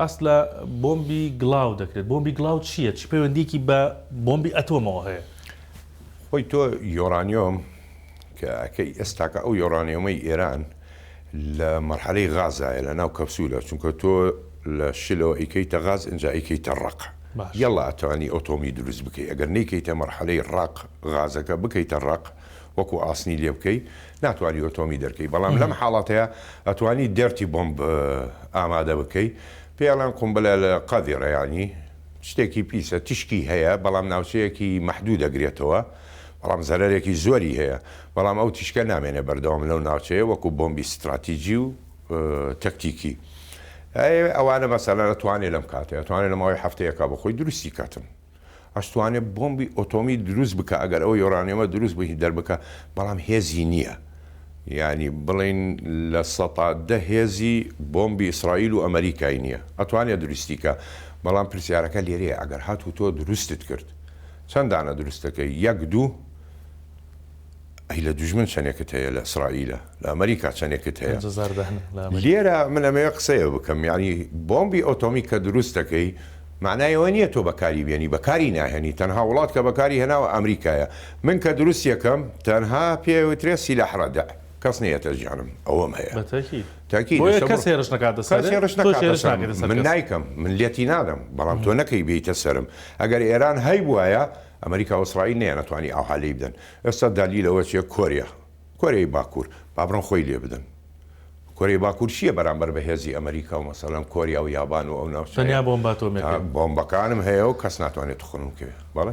ئەسلە بۆمبی گڵاو دەکرێت. بۆمبی گڵاو چییە؟ چی پەیوەندیکی بە بۆمبی ئەتۆمەوە هەیە؟ خۆی تۆ یۆرانیۆم کە ئەکەی ئێستاکە ئەو یۆرانیۆمەی ئێران لە مەرحەلەی غازایە لە ناو کەپسولە، چونکە تۆ لە شلەوە ئیکەیتە غاز ئەنجا ئیکەیتە ڕق. یەڵا ئەتوانی ئۆتۆمی دروست بکەی. ئەگەر نەیکەیتە مەرحەلەی ڕق غازەکە بکەیتە ڕق وەکو ئاسنی لێ بکەی ناتوانانی ئۆتۆمی دەرکەی. بەڵام لەم حاڵەتەیە ئەتوانی دەرتی بۆمب ئامادە بکەی. پێڵان قومبلە لە قەڤێڕەیانی شتێکی پیسە تشکی هەیە، بەڵام ناوچەیەکی مەحدوود دەگرێتەوە، بەڵام زەرەرێکی زۆری هەیە، بەڵام ئەو تیشکە نامێنێ بەردەوام لەو ناوچەیە وەکو بۆمبی استراتیجی و تەکتیکی. ئەوانە مەسەلە ئەتوانێت لەم کاتێ ئەتوانێت لەماوەی هەفتەیەکە بەخۆی دروستی کاتن. ئەتوانێت بۆمبی ئۆتۆمی دروست بکە ئەگەر ئەو یۆرانیۆمە دروست بکە دەربکە، بەڵام هێزی نییە. یعنی بڵین لە ١٠ هێزی بۆمبی ئیسرائیل و ئەمریکای نییە. ئەتوانێت دروستیکە، بەڵام پرسیارەکە لێرەیە ئەگەر هاتوو تۆ دروستت کرد چەندانە دروستەکەی؟ 1-2 ئەی لە دوژمن چەندێکت هەیە لە ئیسرائیلە، لە ئەمریکا چەندێکت هەیە. لێرە من ئەمەیە قسەیە بکەم، یعنی بۆمبی ئۆتۆمی کە دروستەکەی معنایەوە نییە تۆ بەکاری بێنی، بەکاری ناهێنی. تەنها وڵات کە بەکاری هێناوە ئەمریکایە. من کە دروست یەکەم تەنها پێوترێ سیلاح ڕەدە، کەس نەیەتە ژیانم ئەوەم هەیە. کەس هێرش نکاتە سەر من نایکەم، من لێتی نادەم، بەڵام تۆ نەکەی بیتە سرم. ئەگەر ئێران هەی بواە ئەمریکا و ئیسرائیل نەیانەتوانی ئەو حالەی بدەن. ئێستا دالیلەوە چیە؟ کۆریای باکوور با بڕۆن خۆی لێ بدەن. کۆریای باکوور چییە بەرامبەر بە هێزی ئەمریکا و مەسەڵەن کۆریا و یابان و ئەو ناوچەیە؟ تەنیا بۆمباتۆمێک بۆمبەکانم هەیە و کەس ناتوانێت توخنم بکەوێت. بەڵێ